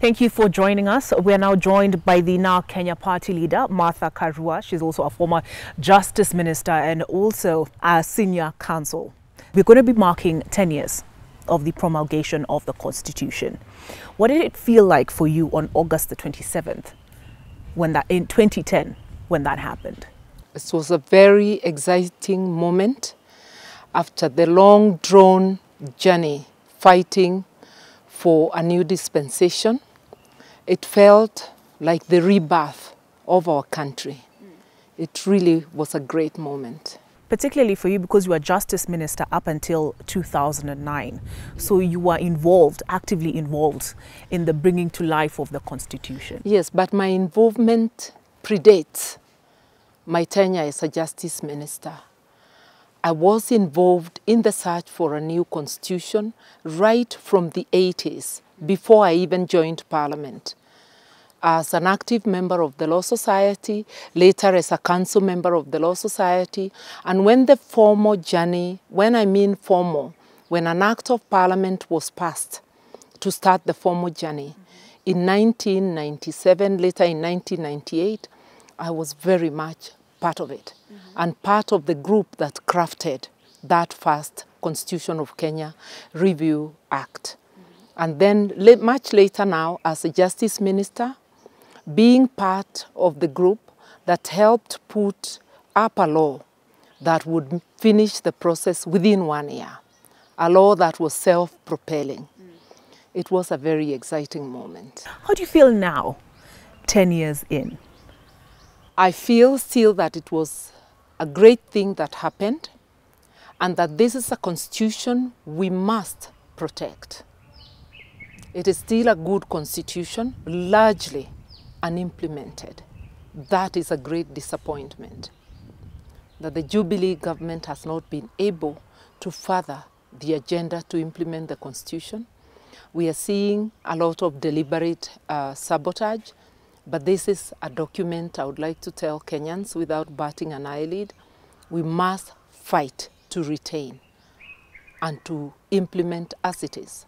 Thank you for joining us. We are now joined by the Now Kenya party leader, Martha Karua. She's also a former justice minister and also a senior counsel. We're going to be marking 10 years of the promulgation of the Constitution. What did it feel like for you on August the 27th, in 2010, when that happened? It was a very exciting moment after the long-drawn journey fighting for a new dispensation. It felt like the rebirth of our country. It really was a great moment. Particularly for you because you were justice minister up until 2009. So you were involved, actively involved in the bringing to life of the Constitution. Yes, but my involvement predates my tenure as a justice minister. I was involved in the search for a new constitution right from the 80s, before I even joined Parliament. As an active member of the Law Society, later as a council member of the Law Society, and when the formal journey, when I mean formal, when an act of Parliament was passed to start the formal journey, in 1997, later in 1998, I was very much part of it, and part of the group that crafted that first Constitution of Kenya Review Act. And then much later now, as a justice minister, being part of the group that helped put up a law that would finish the process within 1 year, a law that was self-propelling. It was a very exciting moment. How do you feel now, 10 years in? I feel still that it was a great thing that happened and that this is a constitution we must protect. It is still a good constitution, largely unimplemented. That is a great disappointment, that the Jubilee government has not been able to further the agenda to implement the Constitution. We are seeing a lot of deliberate sabotage, but this is a document I would like to tell Kenyans without batting an eyelid. We must fight to retain and to implement as it is.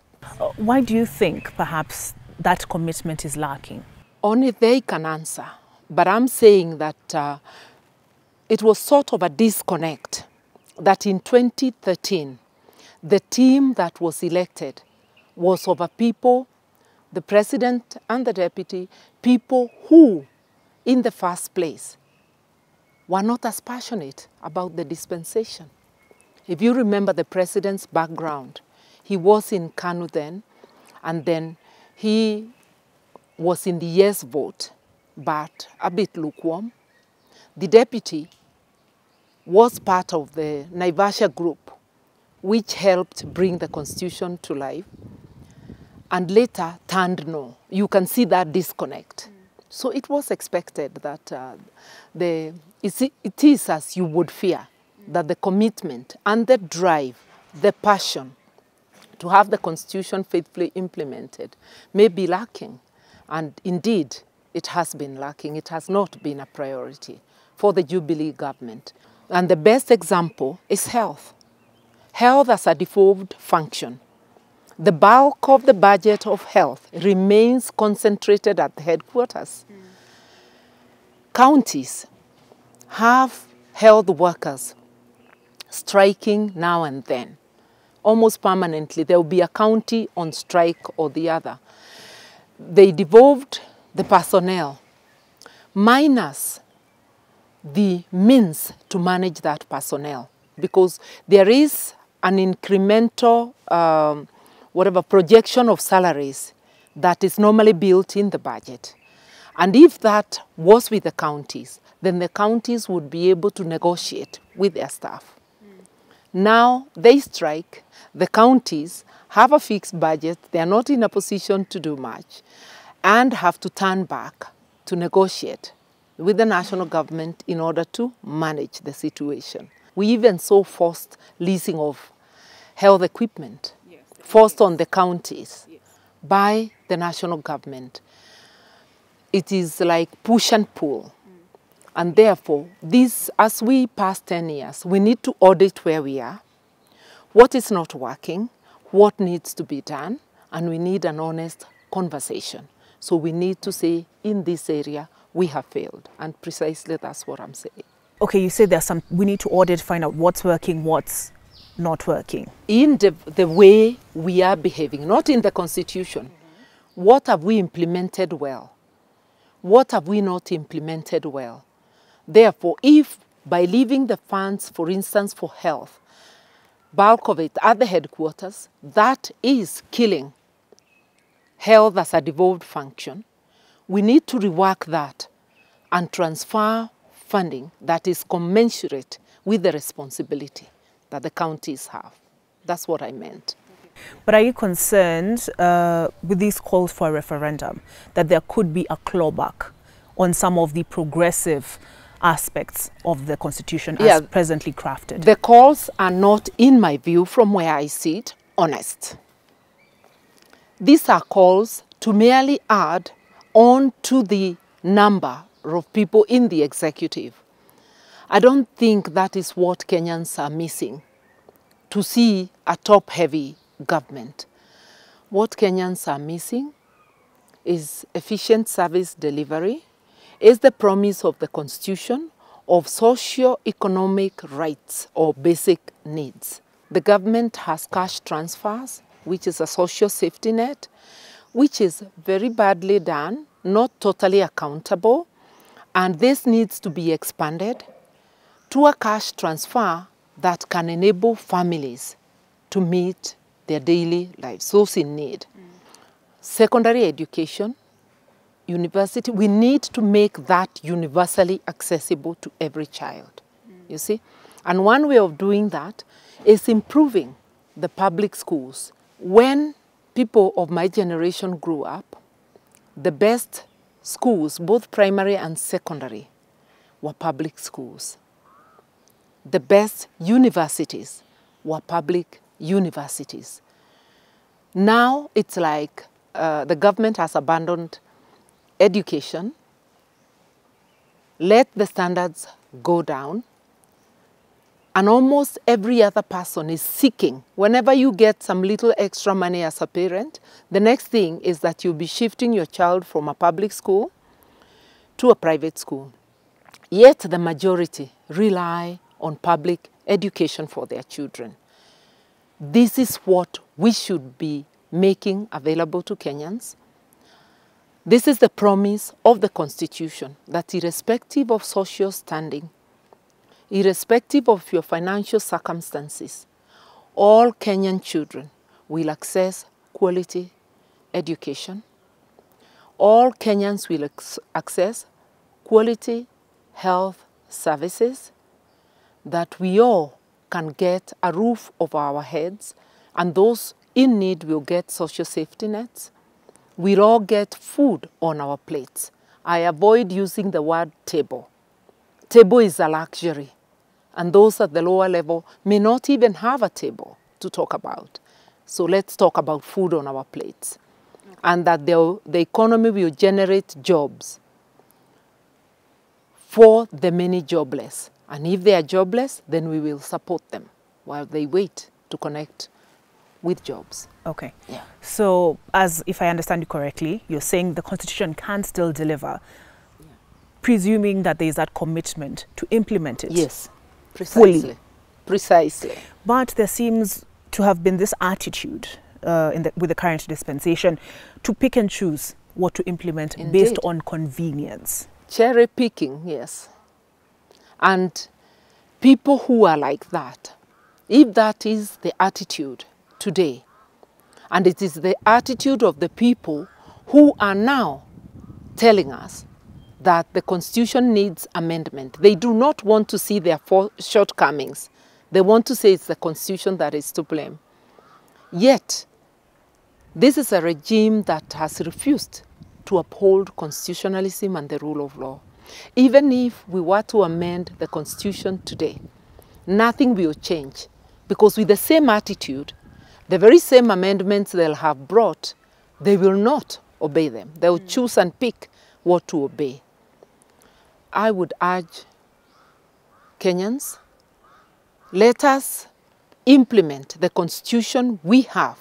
Why do you think perhaps that commitment is lacking? Only they can answer, but I'm saying that it was sort of a disconnect, that in 2013, the team that was elected was of a people, the president and the deputy, people who, in the first place, were not as passionate about the dispensation. If you remember the president's background, he was in KANU then, and then he was in the yes vote, but a bit lukewarm. The deputy was part of the Naivasha group, which helped bring the Constitution to life, and later turned no. You can see that disconnect. So it was expected that it is as you would fear, that the commitment and the drive, the passion to have the Constitution faithfully implemented may be lacking. And indeed, it has been lacking. It has not been a priority for the Jubilee government. And the best example is health. Health as a devolved function. The bulk of the budget of health remains concentrated at the headquarters. Counties have health workers striking now and then. Almost permanently, there will be a county on strike or the other. They devolved the personnel, minus the means to manage that personnel, because there is an incremental projection of salaries that is normally built in the budget. And if that was with the counties, then the counties would be able to negotiate with their staff. Now they strike, the counties have a fixed budget, they are not in a position to do much, and have to turn back to negotiate with the national government in order to manage the situation. We even saw forced leasing of health equipment, forced on the counties by the national government. It is like push and pull. And therefore, as we pass 10 years, we need to audit where we are, what is not working, what needs to be done, and we need an honest conversation. So we need to say, in this area, we have failed. And precisely that's what I'm saying. Okay, you say we need to audit, find out what's working, what's not working. In the way we are behaving, not in the Constitution. What have we implemented well? What have we not implemented well? Therefore, if by leaving the funds, for instance, for health, bulk of it at the headquarters, that is killing health as a devolved function, we need to rework that and transfer funding that is commensurate with the responsibility that the counties have. That's what I meant. But are you concerned with these calls for a referendum that there could be a clawback on some of the progressive aspects of the Constitution as presently crafted? The calls are not, in my view, from where I sit, honest. These are calls to merely add on to the number of people in the executive. I don't think that is what Kenyans are missing, to see a top-heavy government. What Kenyans are missing is efficient service delivery, is the promise of the Constitution of socio-economic rights or basic needs. The government has cash transfers, which is a social safety net, which is very badly done, not totally accountable, and this needs to be expanded to a cash transfer that can enable families to meet their daily lives, those in need. Secondary education, university, we need to make that universally accessible to every child, you see? And one way of doing that is improving the public schools. When people of my generation grew up, the best schools, both primary and secondary, were public schools. The best universities were public universities. Now it's like the government has abandoned education, let the standards go down, and almost every other person is seeking. Whenever you get some little extra money as a parent, the next thing is that you'll be shifting your child from a public school to a private school. Yet the majority rely on public education for their children. This is what we should be making available to Kenyans. This is the promise of the Constitution, that irrespective of social standing, irrespective of your financial circumstances, all Kenyan children will access quality education. All Kenyans will access quality health services, that we all can get a roof over our heads, and those in need will get social safety nets. We'll all get food on our plates. I avoid using the word table. Table is a luxury, and those at the lower level may not even have a table to talk about. So let's talk about food on our plates, and that the economy will generate jobs for the many jobless. And if they are jobless, then we will support them while they wait to connect with jobs. Okay. Yeah. So, if I understand you correctly, you're saying the Constitution can still deliver, presuming that there is that commitment to implement it. Yes, precisely. Fully. Precisely. But there seems to have been this attitude with the current dispensation to pick and choose what to implement. Indeed. Based on convenience. Cherry picking, yes. And people who are like that, if that is the attitude today, and it is the attitude of the people who are now telling us that the Constitution needs amendment. They do not want to see their shortcomings. They want to say it's the Constitution that is to blame. Yet, this is a regime that has refused to uphold constitutionalism and the rule of law. Even if we were to amend the Constitution today, nothing will change, because with the same attitude, the very same amendments they'll have brought, they will not obey them. They'll choose and pick what to obey. I would urge Kenyans, let us implement the Constitution we have,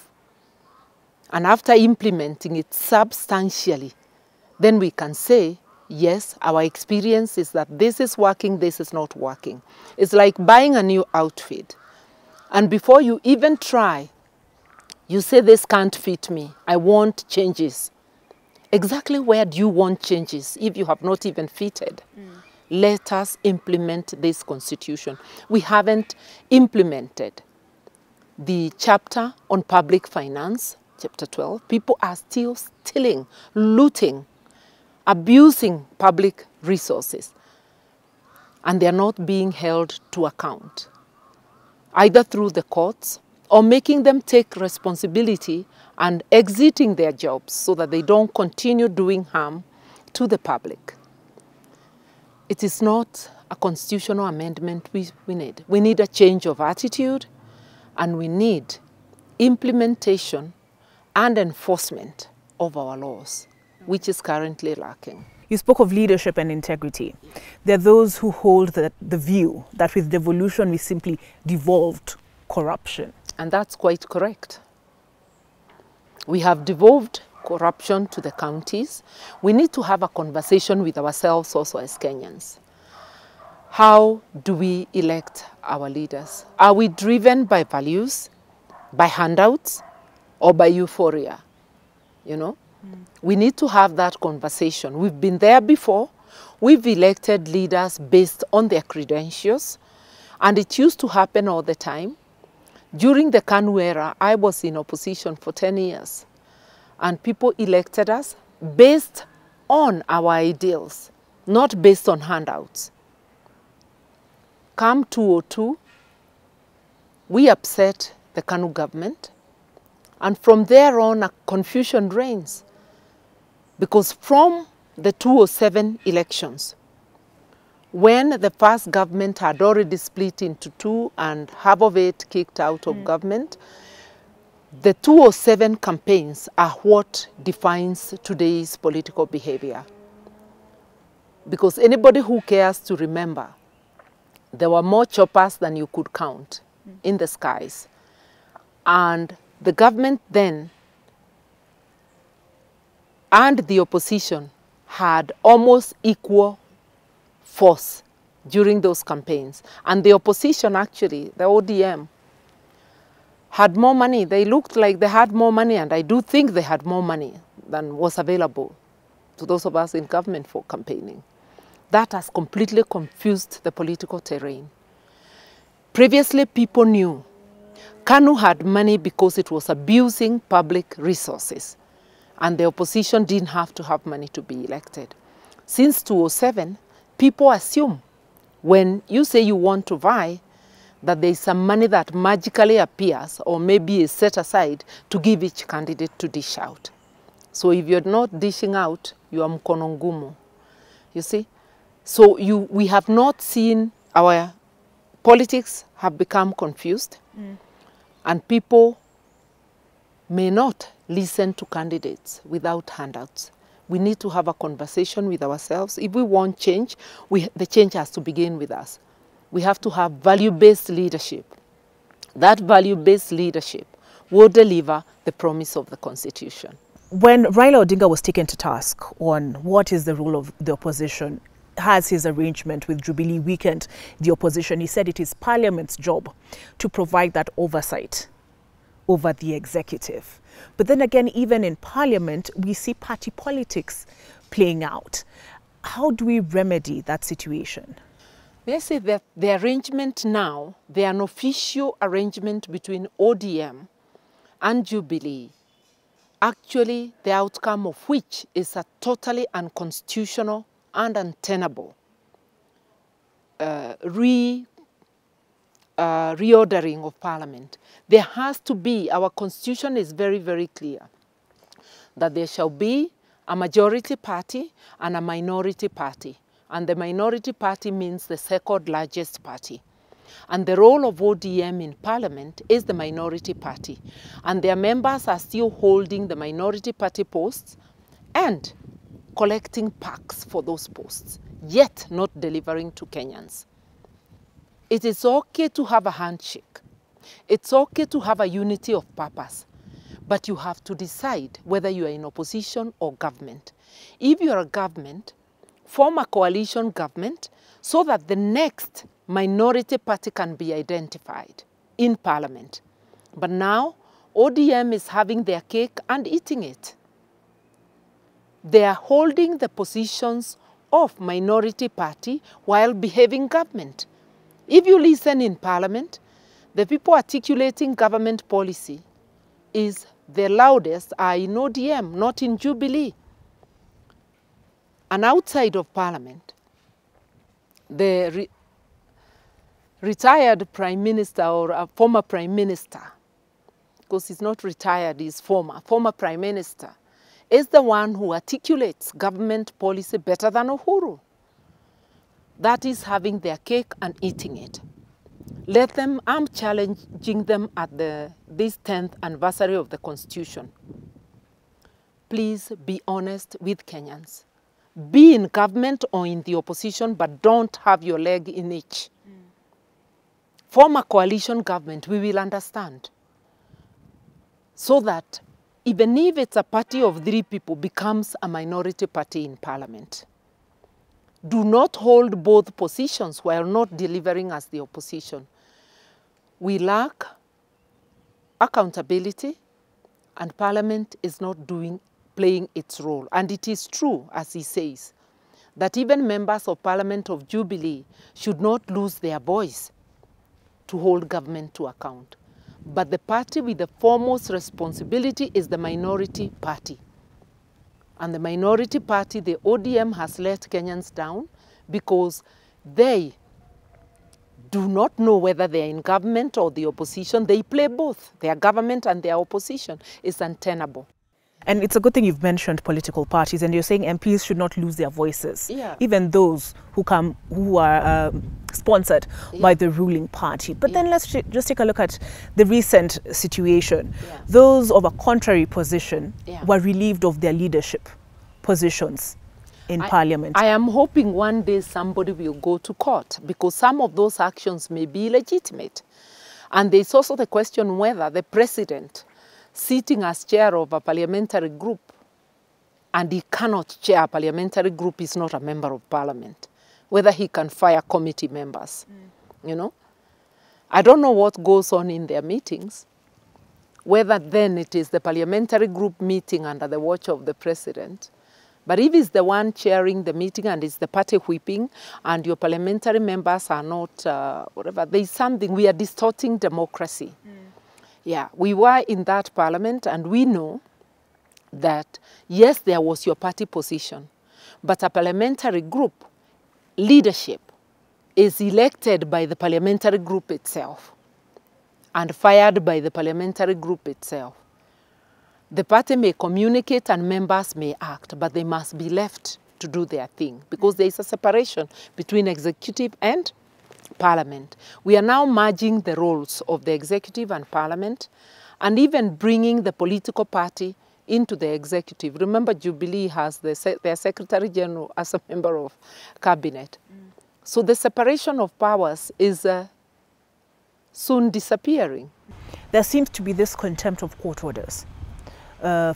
and after implementing it substantially, then we can say, yes, our experience is that this is working, this is not working. It's like buying a new outfit. And before you even try, you say, this can't fit me. I want changes. Exactly where do you want changes if you have not even fitted? Let us implement this constitution. We haven't implemented the chapter on public finance, chapter 12. People are still stealing, looting, abusing public resources, and they're not being held to account, either through the courts or making them take responsibility and exiting their jobs so that they don't continue doing harm to the public. It is not a constitutional amendment we need. We need a change of attitude, and we need implementation and enforcement of our laws, which is currently lacking. You spoke of leadership and integrity. There are those who hold the view that with devolution we simply devolved corruption. And that's quite correct. We have devolved corruption to the counties. We need to have a conversation with ourselves also as Kenyans. How do we elect our leaders? Are we driven by values, by handouts, or by euphoria? You know? We need to have that conversation. We've been there before. We've elected leaders based on their credentials, and it used to happen all the time. During the KANU era, I was in opposition for 10 years, and people elected us based on our ideals, not based on handouts. Come 2002, we upset the KANU government, and from there on, a confusion reigns. Because from the 2007 elections, when the first government had already split into two and half of it kicked out of government, the 2007 campaigns are what defines today's political behavior. Because anybody who cares to remember, there were more choppers than you could count in the skies. And the government then and the opposition had almost equal force during those campaigns. And the opposition actually, the ODM, had more money. They looked like they had more money, and I do think they had more money than was available to those of us in government for campaigning. That has completely confused the political terrain. Previously, people knew KANU had money because it was abusing public resources, and the opposition didn't have to have money to be elected. Since 2007, people assume when you say you want to vie, that there is some money that magically appears or maybe is set aside to give each candidate to dish out. So if you're not dishing out, you are mkono ngumu. You see? So we have not seen, our politics have become confused, and people may not listen to candidates without handouts. We need to have a conversation with ourselves. If we want change, the change has to begin with us. We have to have value-based leadership. That value-based leadership will deliver the promise of the Constitution. When Raila Odinga was taken to task on what is the role of the opposition, has his arrangement with Jubilee weakened the opposition, he said it is Parliament's job to provide that oversight over the executive. But then again, even in Parliament, we see party politics playing out. How do we remedy that situation? May I say that the arrangement now, the unofficial arrangement between ODM and Jubilee, actually the outcome of which is a totally unconstitutional and untenable reordering of Parliament. There has to be, our Constitution is very, very clear, that there shall be a majority party and a minority party. And the minority party means the second largest party. And the role of ODM in Parliament is the minority party. And their members are still holding the minority party posts and collecting PACs for those posts, yet not delivering to Kenyans. It is okay to have a handshake. It's okay to have a unity of purpose. but you have to decide whether you are in opposition or government. If you are a government, form a coalition government so that the next minority party can be identified in parliament. But now, ODM is having their cake and eating it. They are holding the positions of minority party while behaving government. If you listen in parliament, the people articulating government policy is the loudest are in ODM, not in Jubilee. And outside of parliament, the retired prime minister or a former prime minister, because he's not retired, he's former prime minister, is the one who articulates government policy better than Uhuru. That is having their cake and eating it. Let them, I'm challenging them at this 10th anniversary of the Constitution. Please be honest with Kenyans. Be in government or in the opposition, but don't have your leg in each. Form a coalition government, we will understand. So that even if it's a party of 3 people, becomes a minority party in parliament. Do not hold both positions while not delivering as the opposition. We lack accountability, and parliament is not playing its role. And it is true, as he says, that even members of parliament of Jubilee should not lose their voice to hold government to account. But the party with the foremost responsibility is the minority party. And the minority party, the ODM, has let Kenyans down because they do not know whether they are in government or the opposition. They play both. Their government and their opposition is untenable. And it's a good thing you've mentioned political parties, and you're saying MPs should not lose their voices, even those who are sponsored by the ruling party. But then let's just take a look at the recent situation. Those of a contrary position were relieved of their leadership positions in parliament. I am hoping one day somebody will go to court, because some of those actions may be illegitimate. And there's also the question whether the president, sitting as chair of a parliamentary group, and he cannot chair a parliamentary group, is not a member of parliament, whether he can fire committee members, you know. I don't know what goes on in their meetings, whether then it is the parliamentary group meeting under the watch of the president. But if he's the one chairing the meeting and it's the party whipping and your parliamentary members are not, whatever, there's something, we are distorting democracy. Yeah, we were in that parliament and we know that, yes, there was your party position, but a parliamentary group leadership is elected by the parliamentary group itself and fired by the parliamentary group itself. The party may communicate and members may act, but they must be left to do their thing because there is a separation between executive and parliament. We are now merging the roles of the executive and parliament and even bringing the political party into the executive. Remember, Jubilee has their secretary general as a member of cabinet. So the separation of powers is soon disappearing. There seems to be this contempt of court orders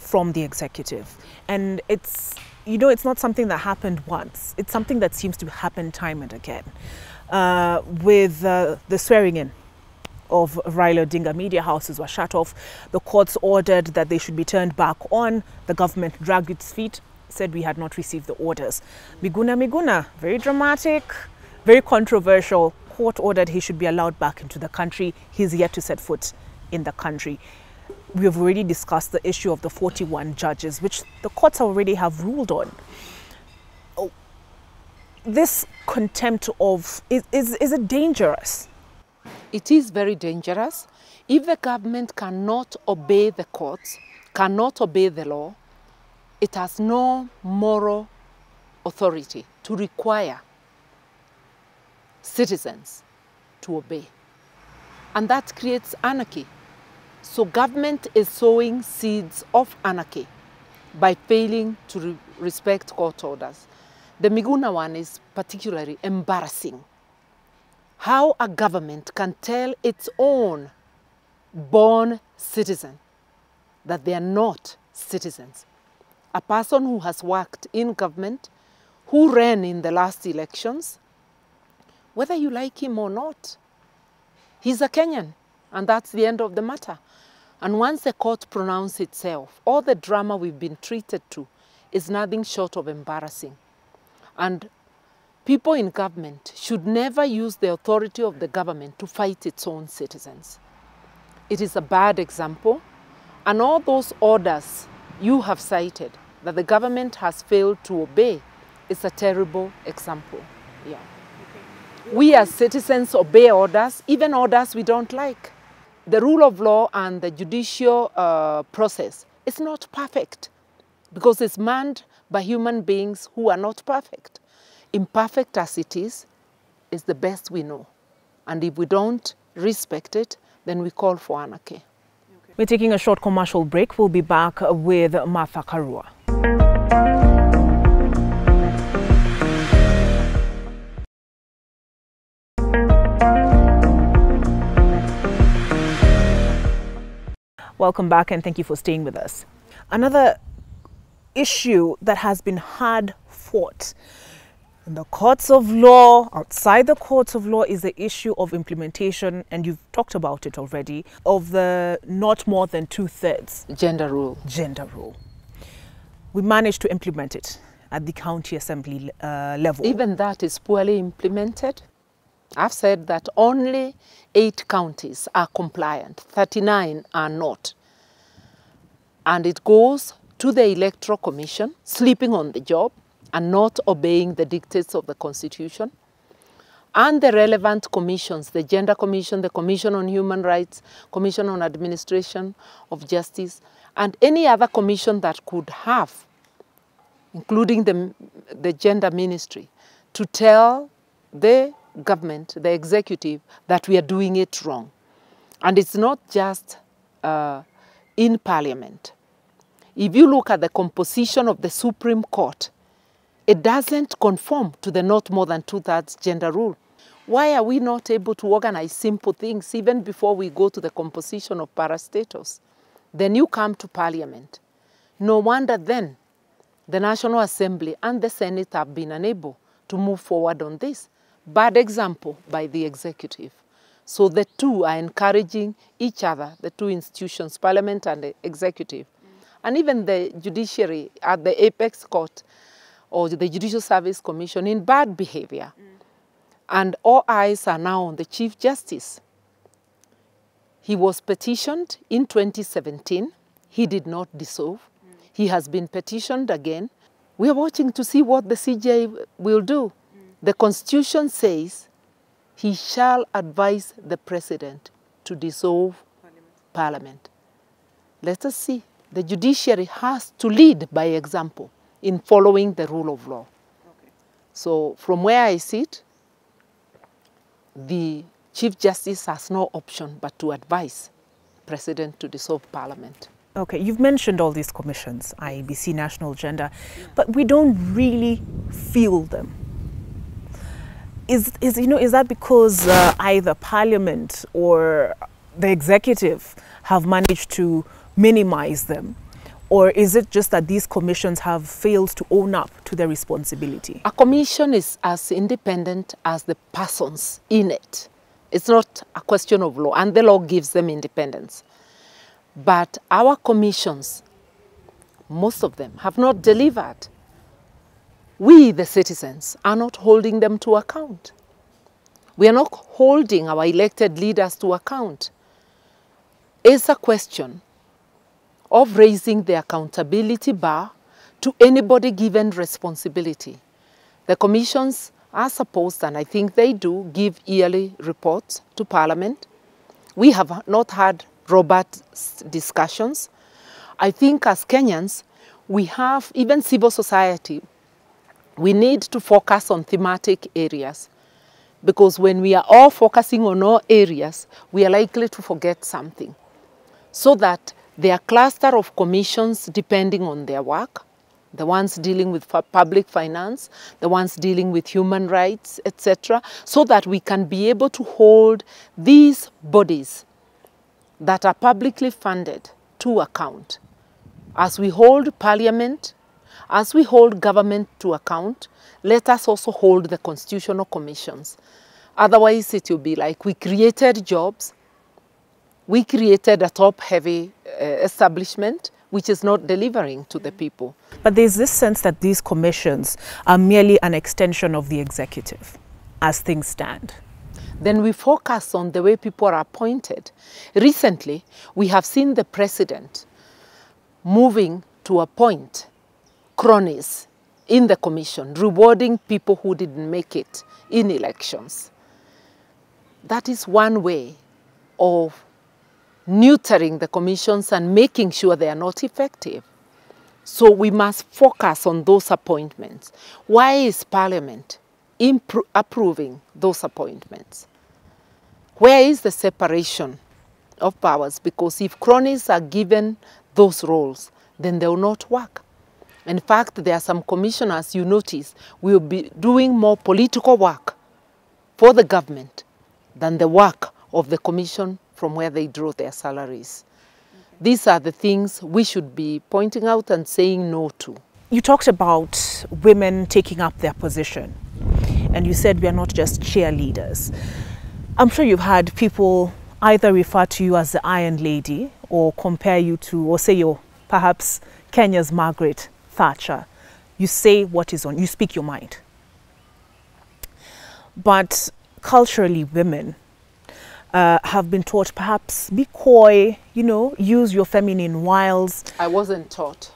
from the executive. And it's, you know, it's not something that happened once. It's something that seems to happen time and again. With the swearing in of Raila Odinga, media houses were shut off. The courts ordered that they should be turned back on. The government dragged its feet, said we had not received the orders. Miguna, very dramatic, very controversial. Court ordered he should be allowed back into the country. He's yet to set foot in the country. We have already discussed the issue of the 41 judges, which the courts already have ruled on. This contempt of, is it dangerous? It is very dangerous. If the government cannot obey the courts, cannot obey the law, it has no moral authority to require citizens to obey. And that creates anarchy. So government is sowing seeds of anarchy by failing to respect court orders. The Miguna one is particularly embarrassing. How a government can tell its own born citizen that they are not citizens. A person who has worked in government, who ran in the last elections, whether you like him or not, he's a Kenyan, and that's the end of the matter. And once the court pronounced itself, all the drama we've been treated to is nothing short of embarrassing. And people in government should never use the authority of the government to fight its own citizens. It is a bad example, and all those orders you have cited that the government has failed to obey is a terrible example. Yeah. Okay. We as citizens obey orders, even orders we don't like. The rule of law and the judicial process is not perfect because it's manned by human beings who are not perfect. Imperfect as it is the best we know. And if we don't respect it, then we call for anarchy. We're taking a short commercial break. We'll be back with Martha Karua. Welcome back and thank you for staying with us. Another issue that has been hard fought in the courts of law, outside the courts of law, is the issue of implementation, and you've talked about it already, of the not more than 2/3 gender rule. Gender rule. We managed to implement it at the county assembly level. Even that is poorly implemented. I've said that only 8 counties are compliant, 39 are not. And it goes to the Electoral Commission, sleeping on the job and not obeying the dictates of the Constitution, and the relevant commissions, the Gender Commission, the Commission on Human Rights, Commission on Administration of Justice, and any other commission that could have, including the Gender Ministry, to tell the government, the executive, that we are doing it wrong. And it's not just in Parliament. If you look at the composition of the Supreme Court, it doesn't conform to the not more than 2/3 gender rule. Why are we not able to organize simple things even before we go to the composition of parastatals? Then you come to Parliament. No wonder then the National Assembly and the Senate have been unable to move forward on this. Bad example by the executive. So the two are encouraging each other, the two institutions, Parliament and the executive, and even the judiciary at the apex court or the Judicial Service Commission in bad behavior. And all eyes are now on the Chief Justice. He was petitioned in 2017. He did not dissolve. He has been petitioned again. We are watching to see what the CJ will do. The Constitution says he shall advise the President to dissolve Parliament. Let us see. The judiciary has to lead by example in following the rule of law. Okay. So from where I sit, the Chief Justice has no option but to advise the President to dissolve Parliament. Okay, you've mentioned all these commissions, IEBC, National Gender, but we don't really feel them. Is that because either Parliament or the executive have managed to minimize them? Or is it just that these commissions have failed to own up to their responsibility? A commission is as independent as the persons in it. It's not a question of law, and the law gives them independence. But our commissions, most of them, have not delivered. We, the citizens, are not holding them to account. We are not holding our elected leaders to account. It's a question of raising the accountability bar to anybody given responsibility. The commissions are supposed, and I think they do, give yearly reports to Parliament. We have not had robust discussions. I think as Kenyans, we have, even civil society, we need to focus on thematic areas, because when we are all focusing on all areas, we are likely to forget something. So that there are cluster of commissions depending on their work, the ones dealing with public finance, the ones dealing with human rights, etc., so that we can be able to hold these bodies that are publicly funded to account. As we hold Parliament, as we hold government to account, let us also hold the constitutional commissions. Otherwise, it will be like we created jobs, we created a top-heavy establishment, which is not delivering to the people. But there's this sense that these commissions are merely an extension of the executive, as things stand. Then we focus on the way people are appointed. Recently, we have seen the president moving to appoint cronies in the commission, rewarding people who didn't make it in elections. That is one way of neutering the commissions and making sure they are not effective. So we must focus on those appointments. Why is Parliament approving those appointments? Where is the separation of powers? Because if cronies are given those roles, then they will not work. In fact, there are some commissioners, you notice, will be doing more political work for the government than the work of the commission from where they draw their salaries. These are the things we should be pointing out and saying no to. You talked about women taking up their position, and you said we are not just cheerleaders. I'm sure you've had people either refer to you as the Iron Lady or compare you to, or say you're perhaps Kenya's Margaret Thatcher. You say what is on, you speak your mind. But culturally, women have been taught perhaps be coy, you know, use your feminine wiles. I wasn't taught.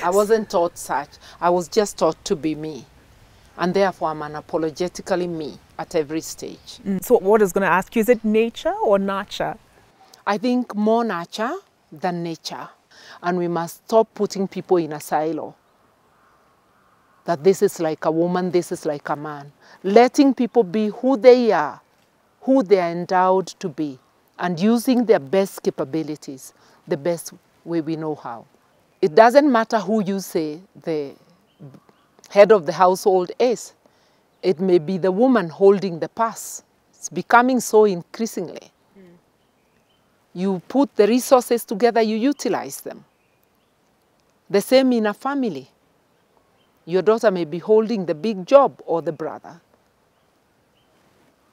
I wasn't taught such. I was just taught to be me. And therefore, I'm unapologetically me at every stage. So what I was going to ask you, is it nature or nurture? I think more nurture than nature. And we must stop putting people in a silo. That this is like a woman, this is like a man. Letting people be who they are endowed to be, and using their best capabilities the best way we know how. It doesn't matter who you say the head of the household is. It may be the woman holding the purse. It's becoming so increasingly. You put the resources together, you utilize them. The same in a family. Your daughter may be holding the big job, or the brother.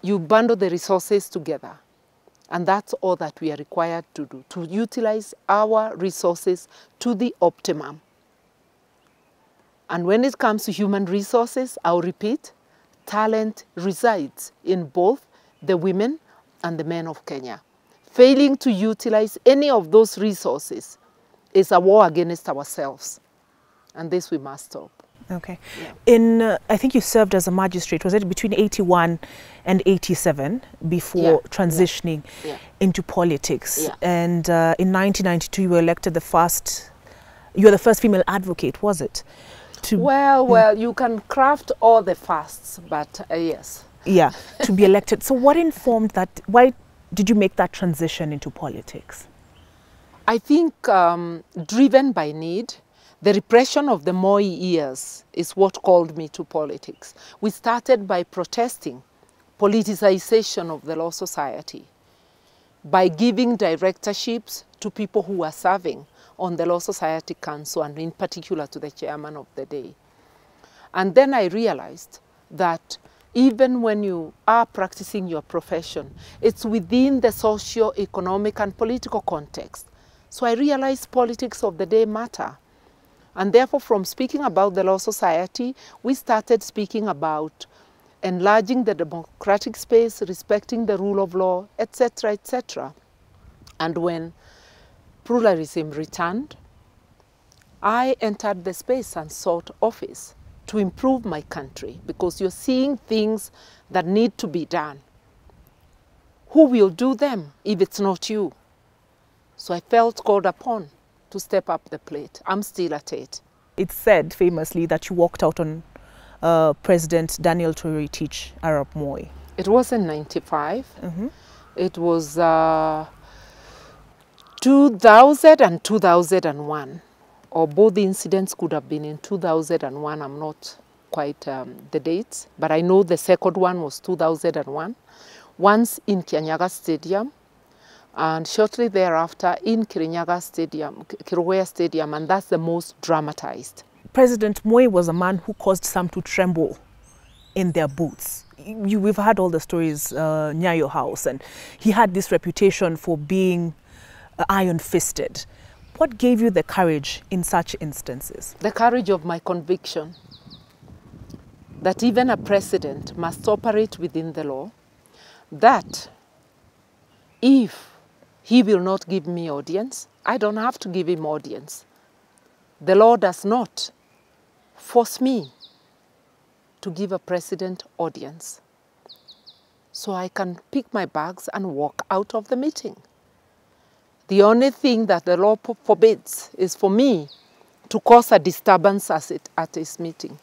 You bundle the resources together. And that's all that we are required to do, to utilize our resources to the optimum. And when it comes to human resources, I'll repeat, talent resides in both the women and the men of Kenya. Failing to utilize any of those resources is a war against ourselves. And this we must stop. Okay. Yeah. I think you served as a magistrate, was it between 81 and 87 before transitioning into politics? Yeah. And in 1992 you were elected the first female advocate, was it? Well, you can craft all the fasts, but yes. Yeah, to be elected. So what informed that? Why did you make that transition into politics? I think driven by need. The repression of the Moi years is what called me to politics. We started by protesting politicization of the Law Society, by giving directorships to people who were serving on the Law Society Council, and in particular to the chairman of the day. And then I realized that even when you are practicing your profession, it's within the socio-economic and political context. So I realized politics of the day matter. And therefore, from speaking about the Law Society, we started speaking about enlarging the democratic space, respecting the rule of law, etc., etc. And when pluralism returned, I entered the space and sought office to improve my country, because you're seeing things that need to be done. Who will do them if it's not you? So I felt called upon to step up the plate. I'm still at it. It's said famously that you walked out on President Daniel Toroitich Arap Moi. It was in 95. It was 2000 and 2001. Or both incidents could have been in 2001. I'm not quite the dates, but I know the second one was 2001. Once in Kianyaga Stadium, and shortly thereafter in Kirinyaga Stadium, Karua Stadium, and that's the most dramatized. President Moi was a man who caused some to tremble in their boots. We've had all the stories near your house, and he had this reputation for being iron-fisted. What gave you the courage in such instances? The courage of my conviction that even a president must operate within the law, that if he will not give me audience, I don't have to give him audience. The law does not force me to give a president audience. So I can pick my bags and walk out of the meeting. The only thing that the law forbids is for me to cause a disturbance at his meeting.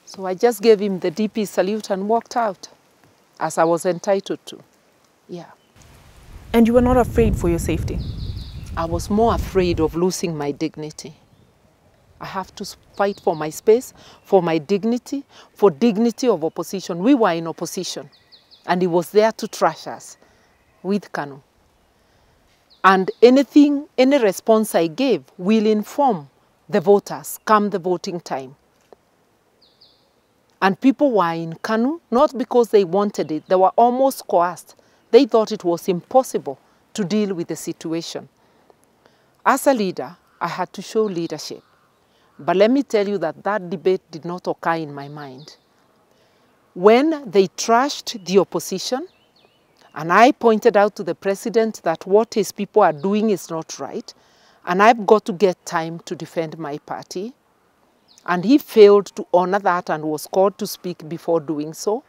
So I just gave him the DP salute and walked out, as I was entitled to. Yeah. And you were not afraid for your safety? I was more afraid of losing my dignity. I have to fight for my space, for my dignity, for dignity of opposition. We were in opposition, and he was there to trash us with Kanu. And any response I gave will inform the voters come the voting time. And people were in Kanu, not because they wanted it, they were almost coerced. They thought it was impossible to deal with the situation. As a leader, I had to show leadership. But let me tell you that that debate did not occur in my mind. When they trashed the opposition, and I pointed out to the president that what his people are doing is not right, and I've got to get time to defend my party, and he failed to honor that and was called to speak before doing so,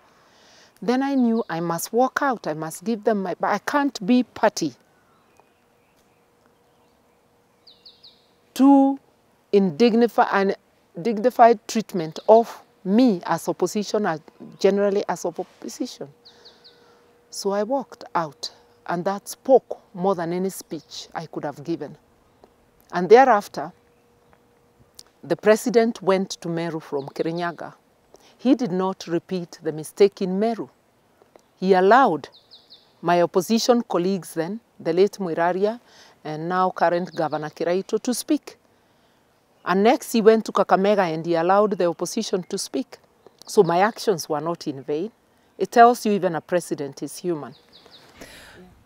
then I knew I must walk out, I must give them my, but I can't be party to dignified treatment of me as opposition, generally as opposition. So I walked out, and that spoke more than any speech I could have given. And thereafter, the president went to Meru from Kirinyaga. He did not repeat the mistake in Meru. He allowed my opposition colleagues then, the late Mwiraria and now current Governor Kiraito, to speak. And next he went to Kakamega and he allowed the opposition to speak. So my actions were not in vain. It tells you even a president is human.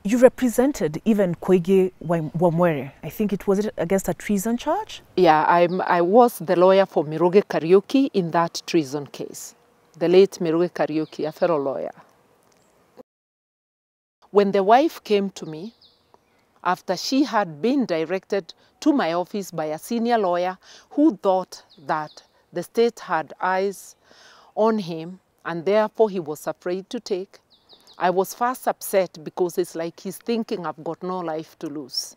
You represented even Koigi Wamwere. I think it was against a treason charge? Yeah, I was the lawyer for Miroge Kariuki in that treason case. The late Miroge Kariuki, a fellow lawyer. When the wife came to me, after she had been directed to my office by a senior lawyer who thought that the state had eyes on him and therefore he was afraid to take, I was first upset because it's like he's thinking I've got no life to lose.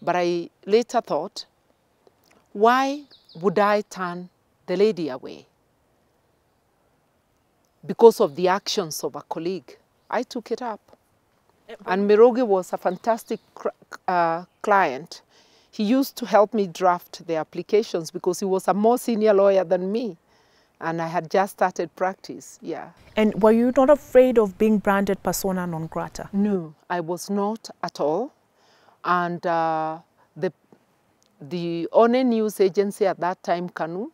But I later thought, why would I turn the lady away? Because of the actions of a colleague. I took it up. And Miroge was a fantastic client. He used to help me draft the applications because he was a more senior lawyer than me. And I had just started practice, yeah. And were you not afraid of being branded persona non grata? No, I was not at all. And the only news agency at that time, Kanu,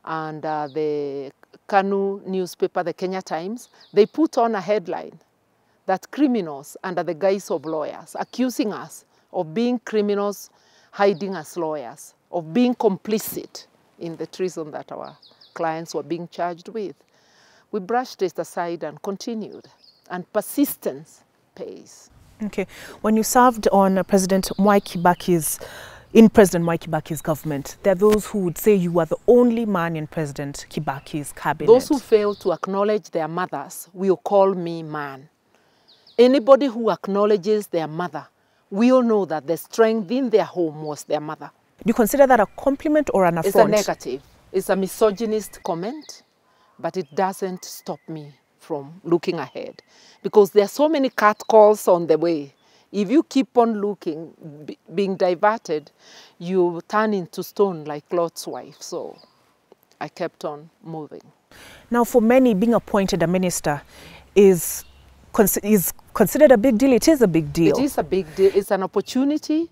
and the Kanu newspaper, the Kenya Times, they put on a headline that criminals under the guise of lawyers, accusing us of being criminals hiding as lawyers, of being complicit in the treason that our clients were being charged with. We brushed it aside and continued, and persistence pays. Okay. When you served on President Mwai Kibaki's government, there are those who would say you were the only man in President Kibaki's cabinet. Those who fail to acknowledge their mothers will call me man. Anybody who acknowledges their mother will know that the strength in their home was their mother. Do you consider that a compliment or an affront? It's a negative. It's a misogynist comment, but it doesn't stop me from looking ahead. Because there are so many catcalls on the way. If you keep on looking, being diverted, you turn into stone like Lot's wife. So I kept on moving. Now, for many, being appointed a minister is is considered a big deal. It is a big deal. It is a big deal. It's an opportunity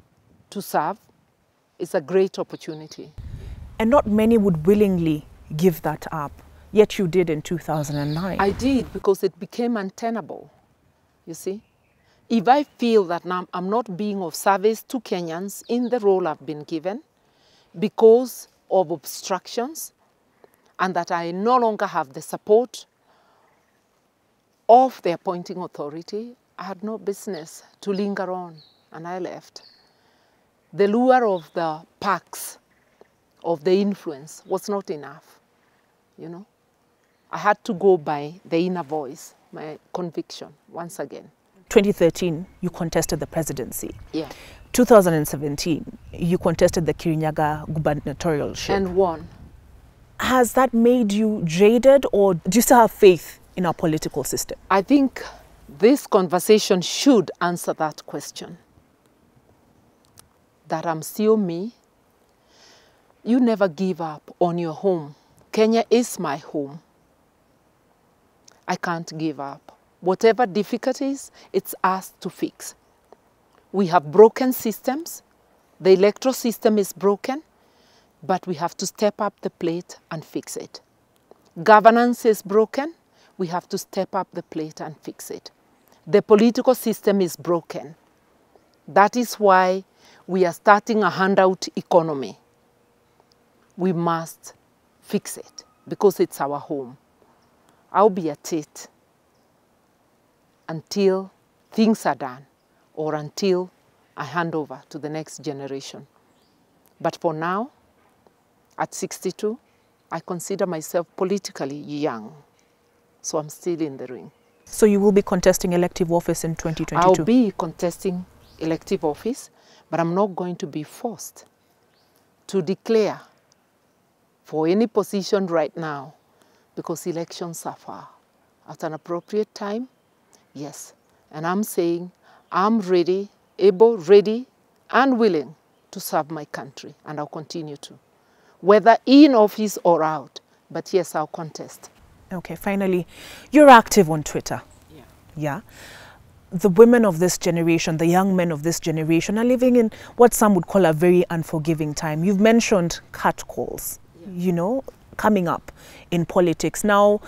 to serve. It's a great opportunity. And not many would willingly give that up. Yet you did in 2009. I did, because it became untenable, you see. If I feel that now I'm not being of service to Kenyans in the role I've been given because of obstructions, and that I no longer have the support of the appointing authority, I had no business to linger on, and I left. The lure of the perks, of the influence, was not enough, you know. I had to go by the inner voice, my conviction, once again. 2013, you contested the presidency. Yeah. 2017, you contested the Kirinyaga gubernatorialship. And won. Has that made you jaded, or do you still have faith in our political system? I think this conversation should answer that question. That I'm still me. You never give up on your home. Kenya is my home. I can't give up. Whatever difficulties, it's us to fix. We have broken systems. The electoral system is broken, but we have to step up the plate and fix it. Governance is broken. We have to step up the plate and fix it. The political system is broken. That is why we are starting a handout economy. We must fix it because it's our home. I'll be at it until things are done, or until I hand over to the next generation. But for now, at 62, I consider myself politically young. So I'm still in the ring. So you will be contesting elective office in 2022? I'll be contesting elective office, but I'm not going to be forced to declare for any position right now, because elections are far. At an appropriate time, yes. And I'm saying I'm ready, able, ready, and willing to serve my country, and I'll continue to, whether in office or out. But yes, I'll contest. Okay, finally, you're active on Twitter. Yeah. Yeah. The women of this generation, the young men of this generation are living in what some would call a very unforgiving time. You've mentioned catcalls, you know, coming up in politics. Now,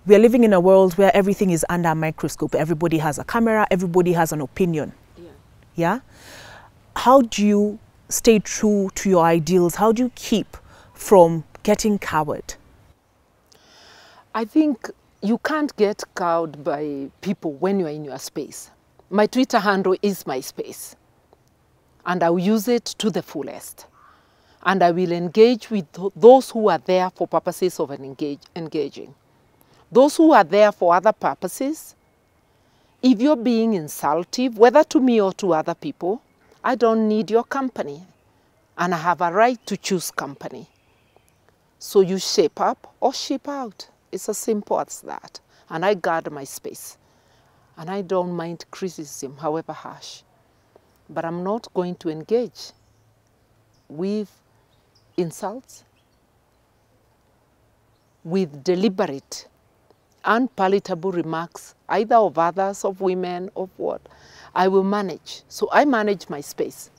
we are living in a world where everything is under a microscope. Everybody has a camera, everybody has an opinion. Yeah? How do you stay true to your ideals? How do you keep from getting cowed? I think you can't get cowed by people when you're in your space. My Twitter handle is my space, and I'll use it to the fullest. And I will engage with those who are there for purposes of engaging. Those who are there for other purposes, if you're being insultive, whether to me or to other people, I don't need your company, and I have a right to choose company. So you shape up or shape out. It's as simple as that. And I guard my space. And I don't mind criticism, however harsh. But I'm not going to engage with insults, with deliberate, unpalatable remarks, either of others, of women, of what. I will manage. So I manage my space.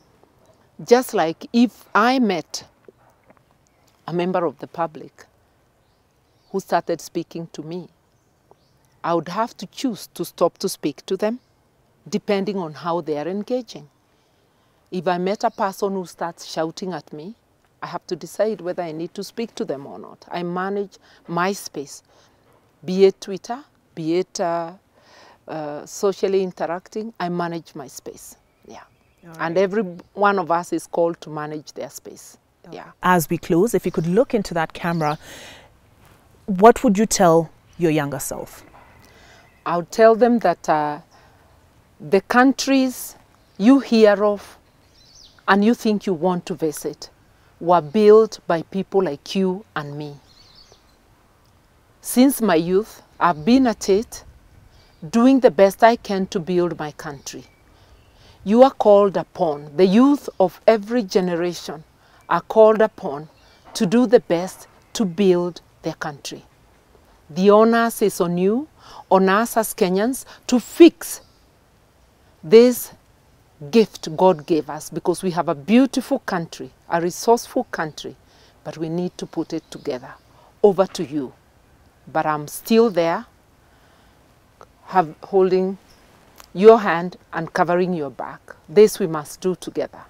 Just like if I met a member of the public who started speaking to me, I would have to choose to stop to speak to them, depending on how they are engaging. If I met a person who starts shouting at me, I have to decide whether I need to speak to them or not. I manage my space, be it Twitter, be it socially interacting, I manage my space. Yeah. Right. And every one of us is called to manage their space. Yeah. As we close, if you could look into that camera, what would you tell your younger self? I would tell them that the countries you hear of and you think you want to visit were built by people like you and me. Since my youth, I've been at it, doing the best I can to build my country. You are called upon, the youth of every generation are called upon to do the best to build their country. The onus is on you, on us as Kenyans, to fix this gift God gave us, because we have a beautiful country, a resourceful country, but we need to put it together. Over to you. But I'm still there, holding your hand and covering your back. This we must do together.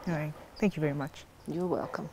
All right. Thank you very much. You're welcome.